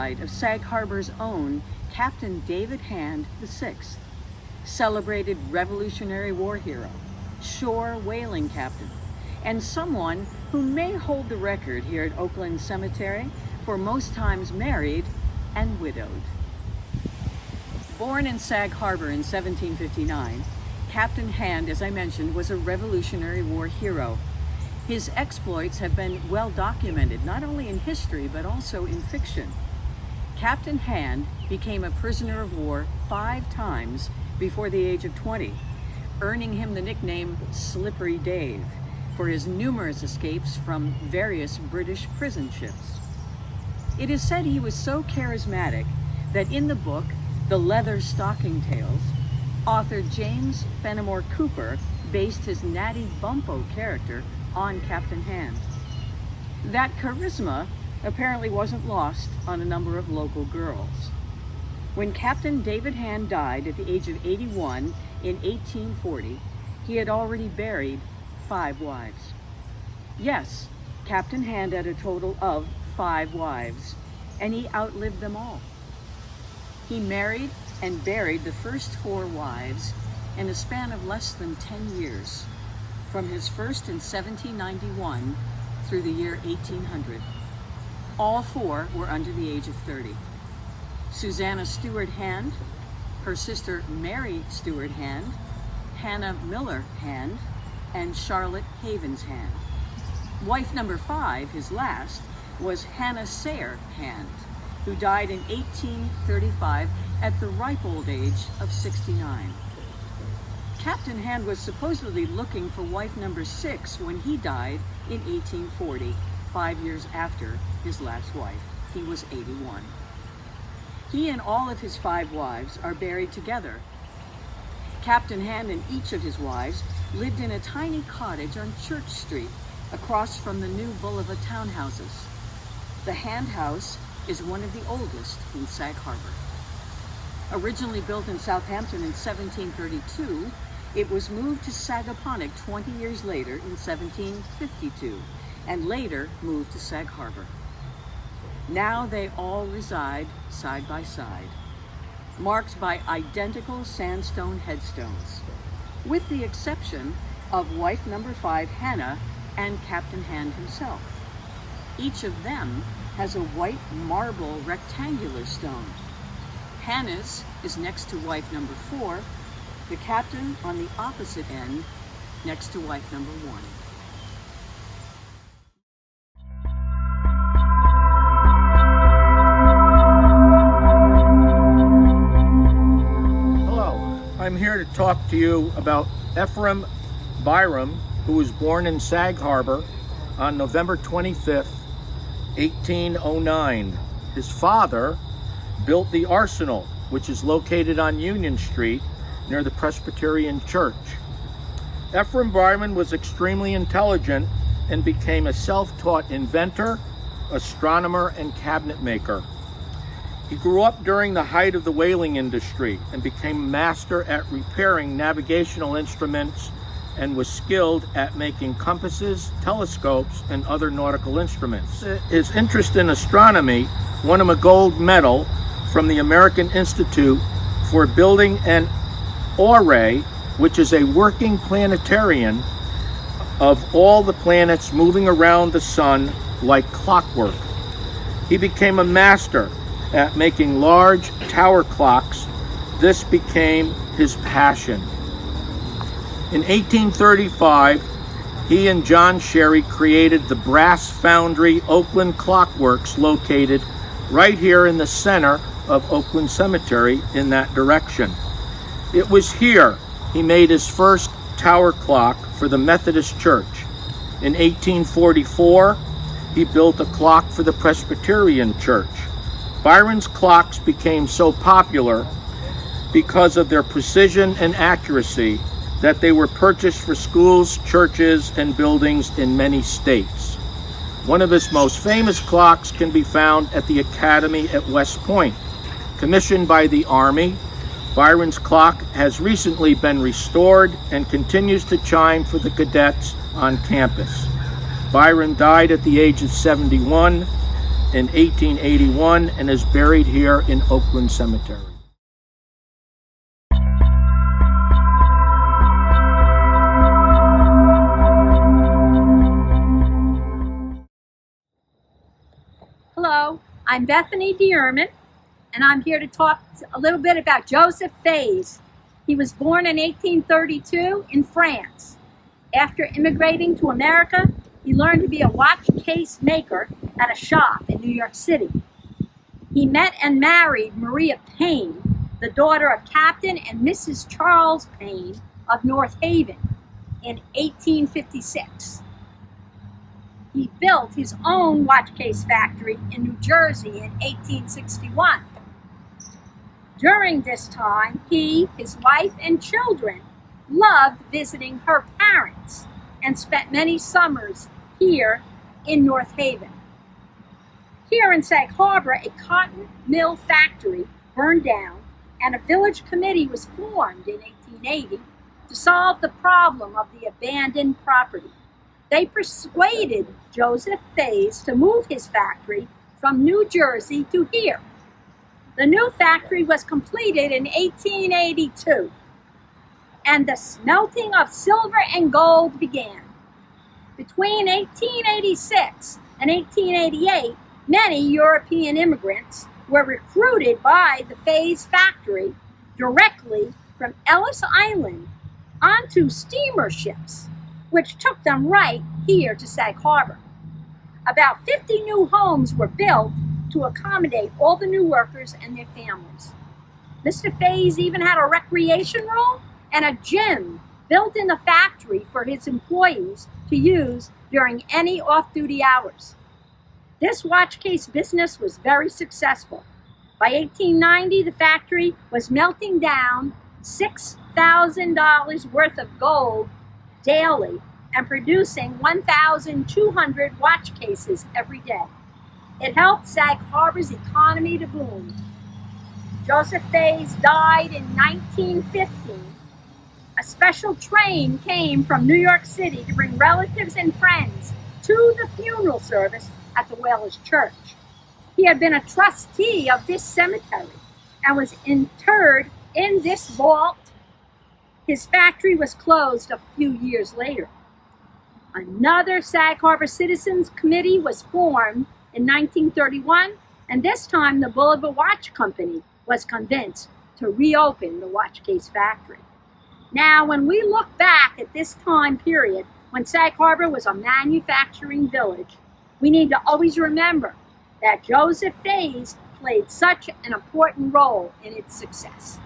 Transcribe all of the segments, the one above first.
side of Sag Harbor's own Captain David Hand VI, celebrated Revolutionary War hero, shore whaling captain, and someone who may hold the record here at Oakland Cemetery for most times married and widowed. Born in Sag Harbor in 1759, Captain Hand, as I mentioned, was a Revolutionary War hero. His exploits have been well documented, not only in history, but also in fiction. Captain Hand became a prisoner of war 5 times before the age of 20, earning him the nickname Slippery Dave for his numerous escapes from various British prison ships. It is said he was so charismatic that in the book, The Leather Stocking Tales, author James Fenimore Cooper based his Natty Bumppo character on Captain Hand. That charisma apparently wasn't lost on a number of local girls. When Captain David Hand died at the age of 81 in 1840, he had already buried 5 wives. Yes, Captain Hand had a total of 5 wives, and he outlived them all. He married and buried the first 4 wives in a span of less than 10 years, from his first in 1791 through the year 1800. All 4 were under the age of 30. Susanna Stewart Hand, her sister Mary Stewart Hand, Hannah Miller Hand, and Charlotte Havens Hand. Wife number 5, his last, was Hannah Sayre Hand, who died in 1835 at the ripe old age of 69. Captain Hand was supposedly looking for wife number 6 when he died in 1840, 5 years after his last wife. He was 81. He and all of his 5 wives are buried together. Captain Hand and each of his wives lived in a tiny cottage on Church Street, across from the new Boulevard townhouses. The Hand House is one of the oldest in Sag Harbor. Originally built in Southampton in 1732, it was moved to Sagaponack 20 years later in 1752, and later moved to Sag Harbor. Now they all reside side by side, marked by identical sandstone headstones, with the exception of wife number 5, Hannah, and Captain Hand himself. Each of them has a white marble rectangular stone. Hannah's is next to wife number 4, the captain on the opposite end, next to wife number 1. I'm here to talk to you about Ephraim Byram, who was born in Sag Harbor on November 25th, 1809. His father built the Arsenal, which is located on Union Street near the Presbyterian Church. Ephraim Byram was extremely intelligent and became a self-taught inventor, astronomer, and cabinet maker. He grew up during the height of the whaling industry and became a master at repairing navigational instruments and was skilled at making compasses, telescopes, and other nautical instruments. His interest in astronomy won him a gold medal from the American Institute for building an orrery, which is a working planetarium of all the planets moving around the sun like clockwork. He became a master at making large tower clocks. This became his passion. In 1835, he and John Sherry created the brass foundry Oakland Clockworks, located right here in the center of Oakland Cemetery in that direction. It was here he made his first tower clock for the Methodist Church. In 1844, he built a clock for the Presbyterian Church. Byron's clocks became so popular because of their precision and accuracy that they were purchased for schools, churches, and buildings in many states. One of his most famous clocks can be found at the Academy at West Point. Commissioned by the Army, Byron's clock has recently been restored and continues to chime for the cadets on campus. Byron died at the age of 71 in 1881 and is buried here in Oakland Cemetery. Hello, I'm Bethany Dearman, and I'm here to talk a little bit about Joseph Fays. He was born in 1832 in France. After immigrating to America, he learned to be a watch case maker at a shop in New York City. He met and married Maria Payne, the daughter of Captain and Mrs. Charles Payne of North Haven, in 1856. He built his own watch case factory in New Jersey in 1861. During this time, he, his wife, and children loved visiting her parents and spent many summers here in North Haven. Here in Sag Harbor, a cotton mill factory burned down, and a village committee was formed in 1880 to solve the problem of the abandoned property. They persuaded Joseph Fays to move his factory from New Jersey to here. The new factory was completed in 1882, and the smelting of silver and gold began. Between 1886 and 1888, many European immigrants were recruited by the Fays factory directly from Ellis Island onto steamer ships, which took them right here to Sag Harbor. About 50 new homes were built to accommodate all the new workers and their families. Mr. Fays even had a recreation room and a gym built in the factory for his employees to use during any off-duty hours. This watch case business was very successful. By 1890, the factory was melting down $6,000 worth of gold daily and producing 1,200 watch cases every day. It helped Sag Harbor's economy to boom. Joseph Fays died in 1915. A special train came from New York City to bring relatives and friends to the funeral service at the Whalers Church. He had been a trustee of this cemetery and was interred in this vault. His factory was closed a few years later. Another Sag Harbor Citizens Committee was formed in 1931, and this time the Boulevard Watch Company was convinced to reopen the watch case factory. Now, when we look back at this time period, when Sag Harbor was a manufacturing village, we need to always remember that Joseph Fays played such an important role in its success.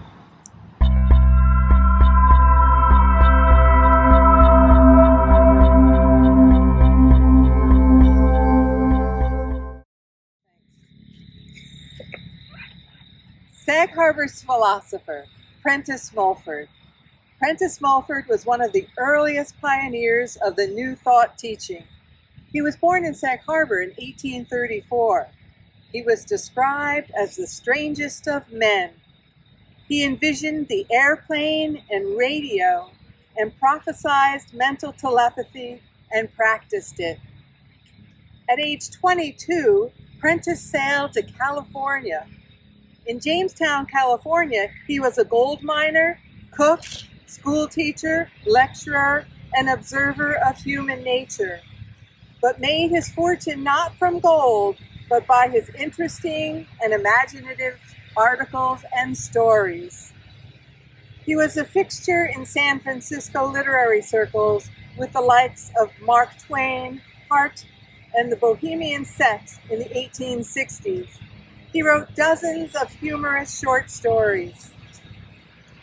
Sag Harbor's philosopher, Prentice Mulford. Prentice Mulford was one of the earliest pioneers of the New Thought teaching. He was born in Sag Harbor in 1834. He was described as the strangest of men. He envisioned the airplane and radio and prophesied mental telepathy and practiced it. At age 22, Prentice sailed to California. In Jamestown, California, he was a gold miner, cook, school teacher, lecturer, and observer of human nature, but made his fortune not from gold, but by his interesting and imaginative articles and stories. He was a fixture in San Francisco literary circles with the likes of Mark Twain, Hart, and the Bohemian set in the 1860s. He wrote dozens of humorous short stories.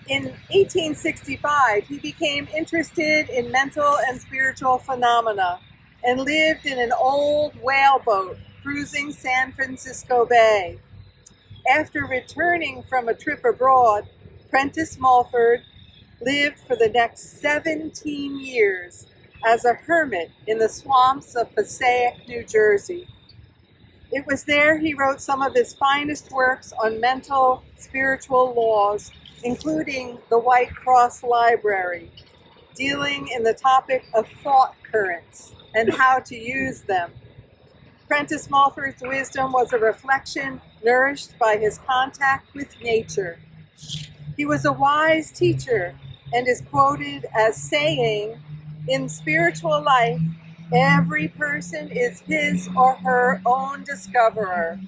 In 1865, he became interested in mental and spiritual phenomena and lived in an old whaleboat cruising San Francisco Bay. After returning from a trip abroad, Prentice Mulford lived for the next 17 years as a hermit in the swamps of Passaic, New Jersey. It was there he wrote some of his finest works on mental, spiritual laws, including the White Cross Library, dealing in the topic of thought currents and how to use them. Prentice Mulford's wisdom was a reflection nourished by his contact with nature. He was a wise teacher and is quoted as saying, "In spiritual life, every person is his or her own discoverer,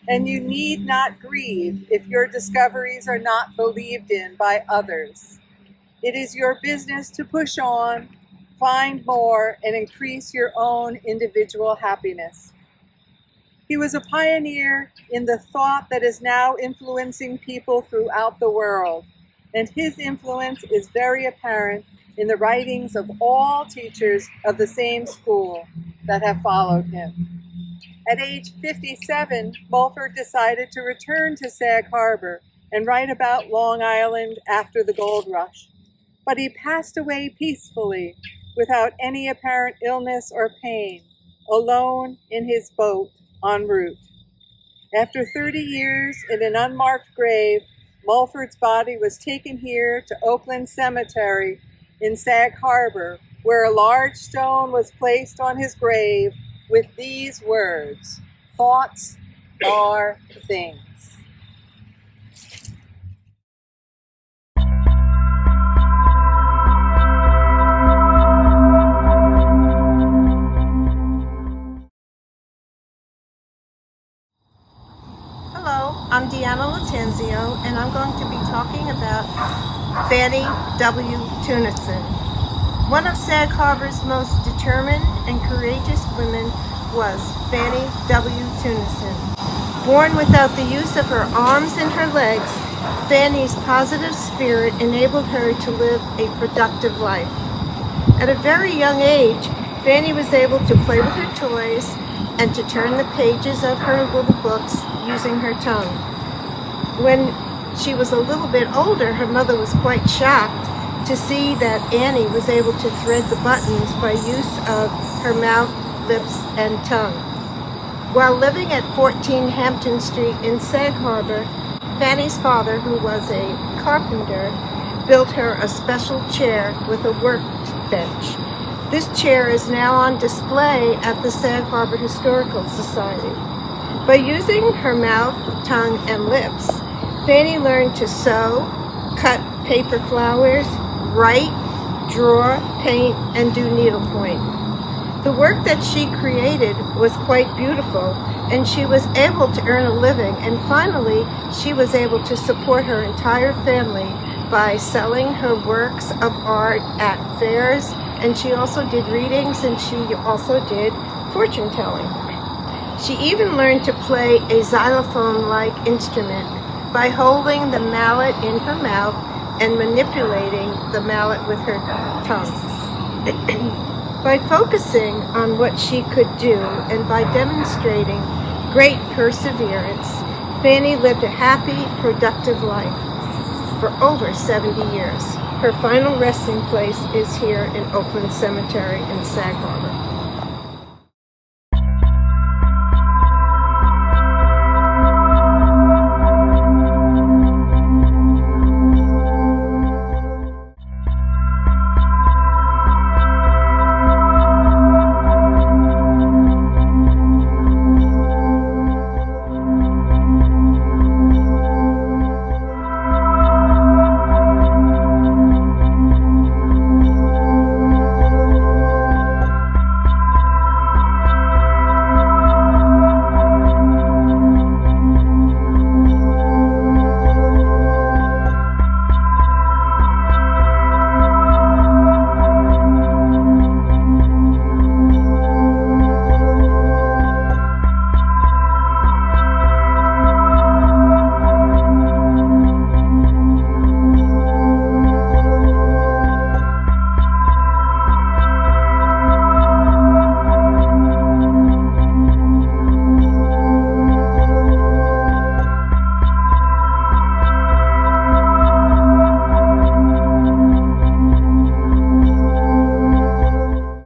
and you need not grieve if your discoveries are not believed in by others. It is your business to push on, find more, and increase your own individual happiness." He was a pioneer in the thought that is now influencing people throughout the world, and his influence is very apparent in the writings of all teachers of the same school that have followed him. At age 57, Mulford decided to return to Sag Harbor and write about Long Island after the gold rush. But he passed away peacefully, without any apparent illness or pain, alone in his boat en route. After 30 years in an unmarked grave, Mulford's body was taken here to Oakland Cemetery in Sag Harbor, where a large stone was placed on his grave with these words, "Thoughts are things." Hello, I'm Deanna Latenzio, and I'm going to be talking about Fanny W. Tunison. One of Sag Harbor's most determined and courageous women was Fanny W. Tunison. Born without the use of her arms and her legs, Fanny's positive spirit enabled her to live a productive life. At a very young age, Fanny was able to play with her toys and to turn the pages of her little books using her tongue. When she was a little bit older, her mother was quite shocked to see that Annie was able to thread the buttons by use of her mouth, lips, and tongue. While living at 14 Hampton Street in Sag Harbor, Fanny's father, who was a carpenter, built her a special chair with a workbench. This chair is now on display at the Sag Harbor Historical Society. By using her mouth, tongue, and lips, Fanny learned to sew, cut paper flowers, write, draw, paint, and do needlepoint. The work that she created was quite beautiful, and she was able to earn a living, and finally she was able to support her entire family by selling her works of art at fairs, and she also did readings, and she also did fortune telling. She even learned to play a xylophone-like instrument by holding the mallet in her mouth and manipulating the mallet with her tongue. By focusing on what she could do and by demonstrating great perseverance, Fanny lived a happy, productive life for over 70 years. Her final resting place is here in Oakland Cemetery in Sag Harbor.